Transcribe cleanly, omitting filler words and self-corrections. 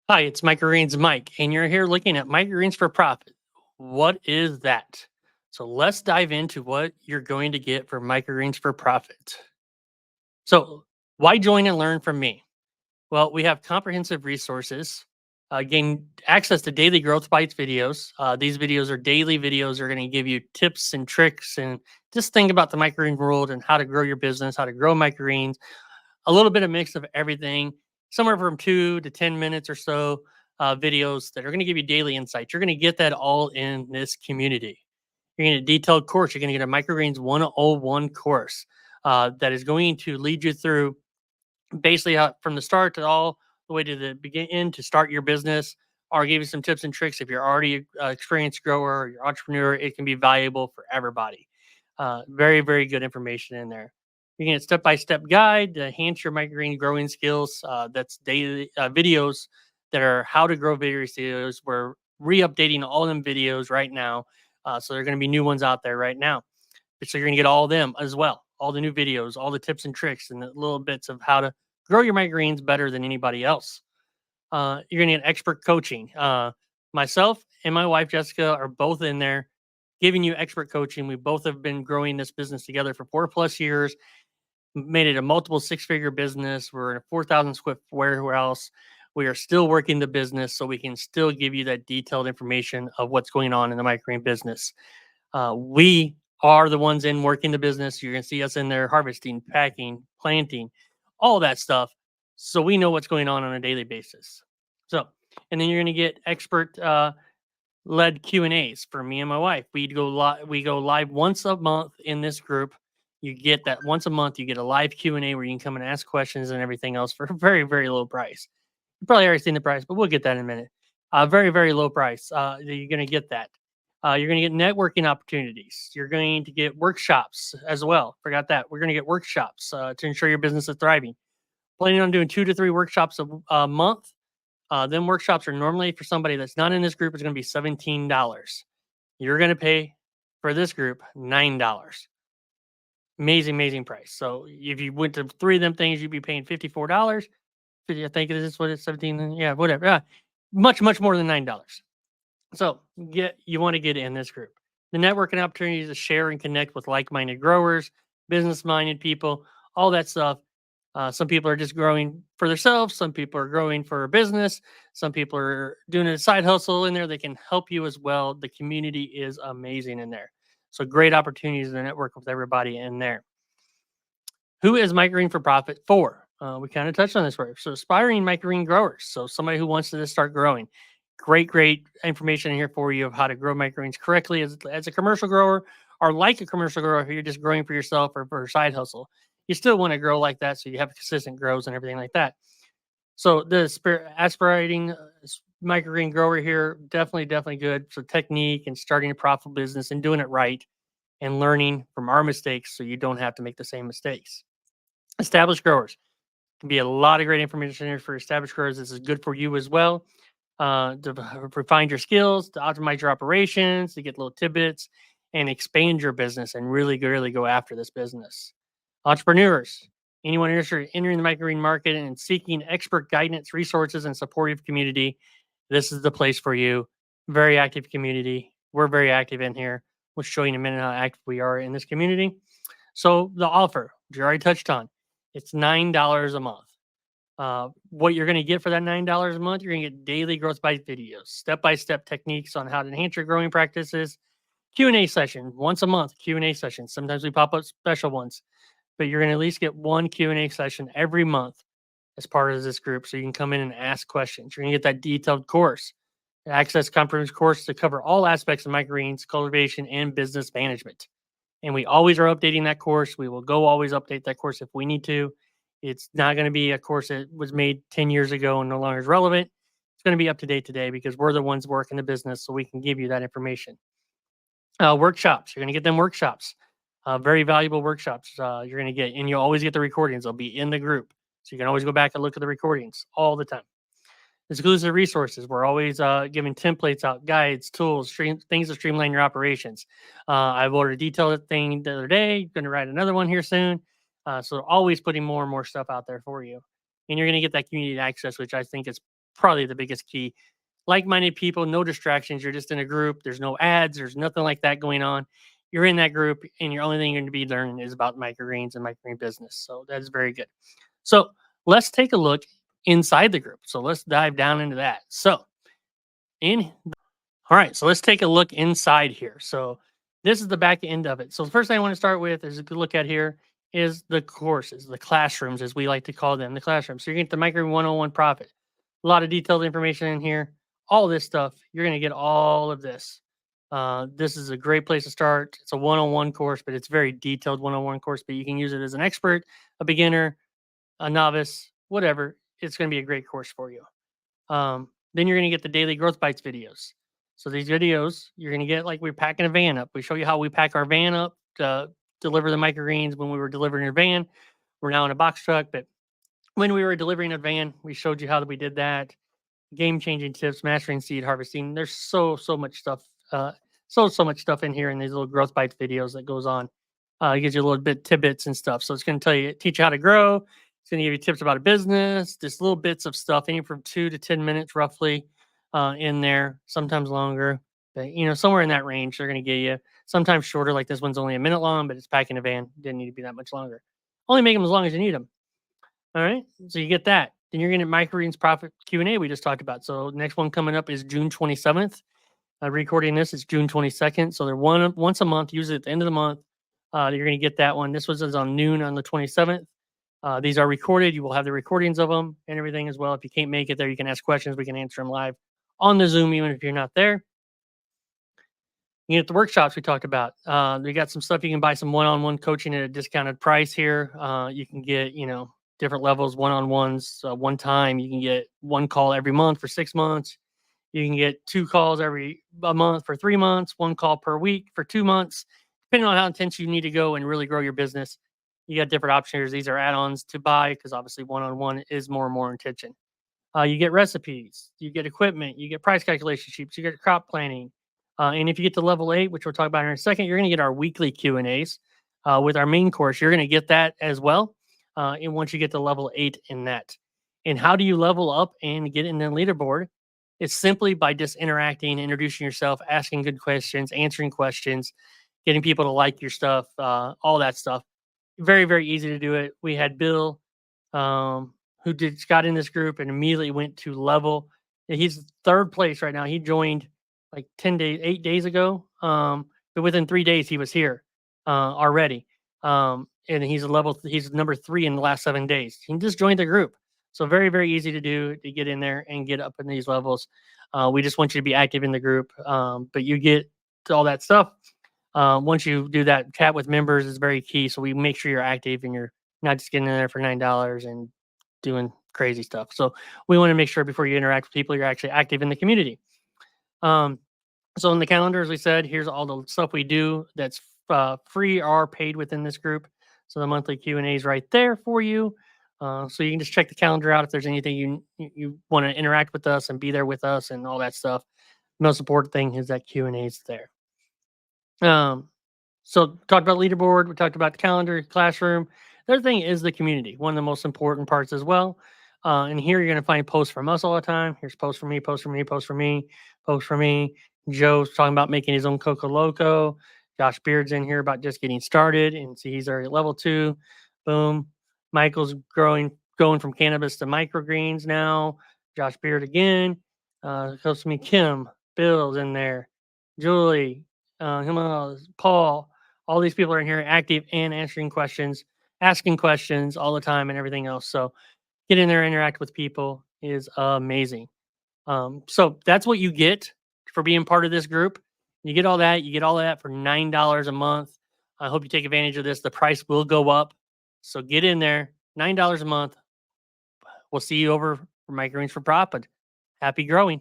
Hi, it's Microgreens Mike, and you're here looking at Microgreens for profit. What is that? So let's dive into what you're going to get for Microgreens for profit. So, why join and learn from me? Well, we have comprehensive resources, gain access to daily growth bites videos. These videos are daily videos. Are going to give you tips and tricks and just think about the microgreen world and how to grow your business, how to grow microgreens, a little bit of mix of everything, somewhere from 2 to 10 minutes or so videos that are going to give you daily insights. You're going to get that all in this community. You're going to get a detailed course. You're going to get a Microgreens 101 course that is going to lead you through basically from the start to all the way to the begin to start your business, or give you some tips and tricks. If you're already an experienced grower or you're entrepreneur, it can be valuable for everybody. Very, very good information in there. You can get step-by-step guide to enhance your microgreen growing skills. That's daily videos that are how to grow videos. We're re-updating all them videos right now. So there are going to be new ones out there right now. So you're going to get all of them as well, all the new videos, all the tips and tricks, and the little bits of how to grow your microgreens better than anybody else. You're going to get expert coaching. Myself and my wife Jessica are both in there giving you expert coaching. We both have been growing this business together for 4+ years, made it a multiple six-figure business. We're in a 4,000 square foot warehouse. We are still working the business, so we can still give you that detailed information of what's going on in the microgreen business. We are the ones in working the business. You're going to see us in there harvesting, packing, planting, all that stuff. So we know what's going on a daily basis. So, and then you're going to get expert led Q&As for me and my wife. We go live once a month in this group. You get that once a month. You get a live Q&A where you can come and ask questions and everything else for a very, very low price. You probably already seen the price, but we'll get that in a minute. Very, very low price. You're going to get that. You're going to get networking opportunities. You're going to get workshops as well. Forgot that. We're going to get workshops to ensure your business is thriving. Planning on doing 2 to 3 workshops a month. Then workshops are normally for somebody that's not in this group is going to be $17. You're going to pay for this group $9. Amazing, amazing price. So if you went to 3 of them things, you'd be paying $54. I think it is what it's 17. Yeah, whatever. Much, much more than $9. So you want to get in this group. The networking opportunities to share and connect with like-minded growers, business-minded people, all that stuff. Some people are just growing for themselves. Some people are growing for a business. Some people are doing a side hustle in there. They can help you as well. The community is amazing in there. So great opportunities to network with everybody in there. Who is microgreen for profit for? We kind of touched on this word. So aspiring microgreen growers. So somebody who wants to just start growing. Great information in here for you of how to grow microgreens correctly as a commercial grower, or like a commercial grower if you're just growing for yourself or for a side hustle. You still want to grow like that so you have consistent grows and everything like that. So the aspirating microgreen grower here, definitely good. So technique and starting a profitable business and doing it right and learning from our mistakes so you don't have to make the same mistakes. Established growers can be a lot of great information here for established growers. This is good for you as well to refine your skills, to optimize your operations, to get little tidbits and expand your business and really go after this business. Entrepreneurs, anyone interested in entering the microgreen market and seeking expert guidance, resources, and supportive community, this is the place for you. Very active community. We're very active in here. We'll show you in a minute how active we are in this community. So the offer, which you already touched on, it's $9 a month. What you're going to get for that $9 a month, you're going to get daily growth bite videos, step-by-step techniques on how to enhance your growing practices, Q&A session once a month, Q&A session. Sometimes we pop up special ones, but you're going to at least get one Q&A session every month as part of this group. So you can come in and ask questions. You're going to get that detailed course, access comprehensive course to cover all aspects of microgreens, cultivation, and business management. And we always are updating that course. We will go always update that course if we need to. It's not going to be a course that was made 10 years ago and no longer is relevant. It's going to be up to date today because we're the ones working the business, so we can give you that information. Workshops. You're going to get them workshops, very valuable workshops. You're going to get, and you'll always get the recordings. They'll be in the group, so you can always go back and look at the recordings all the time. Exclusive resources. We're always giving templates out, guides, tools, things to streamline your operations. I've ordered a detailed thing the other day. Going to write another one here soon. So always putting more and more stuff out there for you. And you're going to get that community access, which I think is probably the biggest key. Like-minded people, no distractions. You're just in a group. There's no ads. There's nothing like that going on. You're in that group, and your only thing you're going to be learning is about microgreens and microgreen business. So that is very good. So let's take a look inside the group. So let's dive down into that. So in all right, so let's take a look inside here. So this is the back end of it. So the first thing I want to start with is a good look at here is the courses, the classrooms, as we like to call them, the classrooms. So you're going to get the Micro 101 Profit. A lot of detailed information in here. All this stuff, you're going to get all of this. This is a great place to start. It's a one-on-one course, but it's very detailed one-on-one course, but you can use it as an expert, a beginner, a novice, whatever. It's going to be a great course for you. Then you're going to get the daily growth bites videos. So these videos, you're going to get like we're packing a van up. We show you how we pack our van up to deliver the microgreens when we were delivering a van. We're now in a box truck, but when we were delivering a van, we showed you how we did that. Game changing tips, mastering seed harvesting. There's so much stuff. So much stuff in here in these little growth bites videos that goes on. It gives you a little bit tidbits and stuff. So it's going to teach you how to grow. It's going to give you tips about a business, just little bits of stuff, anywhere from 2 to 10 minutes roughly in there, sometimes longer. But, somewhere in that range, they're going to get you. Sometimes shorter, like this one's only a minute long, but it's packing a van. Didn't need to be that much longer. Only make them as long as you need them. All right, so you get that. Then you're going to Microgreens Profit Q&A we just talked about. So next one coming up is June 27th. Recording this is June 22nd. So they're once a month, usually at the end of the month. You're going to get that one. This was on noon on the 27th. These are recorded. You will have the recordings of them and everything as well. If you can't make it there, you can ask questions. We can answer them live on the Zoom, even if you're not there. You get the workshops we talked about. We got some stuff you can buy some one-on-one coaching at a discounted price here. You can get, different levels, one-on-ones, one time. You can get one call every month for 6 months. You can get 2 calls every a month for 3 months, 1 call per week for 2 months, depending on how intense you need to go and really grow your business. You got different options. These are add-ons to buy because obviously one-on-one is more and more intention. You get recipes, you get equipment, you get price calculation sheets, you get crop planning. And if you get to level 8, which we'll talk about in a second, you're going to get our weekly Q&As with our main course. You're going to get that as well. And once you get to level 8 in that. And how do you level up and get in the leaderboard? It's simply by just interacting, introducing yourself, asking good questions, answering questions, getting people to like your stuff, all that stuff. Very, very easy to do it. We had Bill, who got in this group and immediately went to level. He's third place right now. He joined like 8 days ago. But within 3 days, he was here already. And he's number 3 in the last 7 days. He just joined the group. So very, very easy to do to get in there and get up in these levels. We just want you to be active in the group. But you get to all that stuff. Once you do that, chat with members is very key. So we make sure you're active and you're not just getting in there for $9 and doing crazy stuff. So we want to make sure before you interact with people, you're actually active in the community. So in the calendar, as we said, here's all the stuff we do that's free or paid within this group. So the monthly Q&A is right there for you. So you can just check the calendar out if there's anything you want to interact with us and be there with us and all that stuff. Most important thing is that Q&A is there. So talked about leaderboard. We talked about the calendar, classroom. The other thing is the community, one of the most important parts as well. And here you're going to find posts from us all the time. Here's posts from me, posts from me, posts from me, posts from me. Joe's talking about making his own Coco Loco. Josh Beard's in here about just getting started. And see, he's already at level 2. Boom. Michael's going from cannabis to microgreens now. Josh Beard again. Comes to me, Kim. Bill's in there. Julie. Paul. All these people are in here active and answering questions, asking questions all the time and everything else. So get in there, interact with people is amazing. So that's what you get for being part of this group. You get all that. You get all that for $9 a month. I hope you take advantage of this. The price will go up. So get in there. $9 a month. We'll see you over for Microgreens for Profit. Happy growing.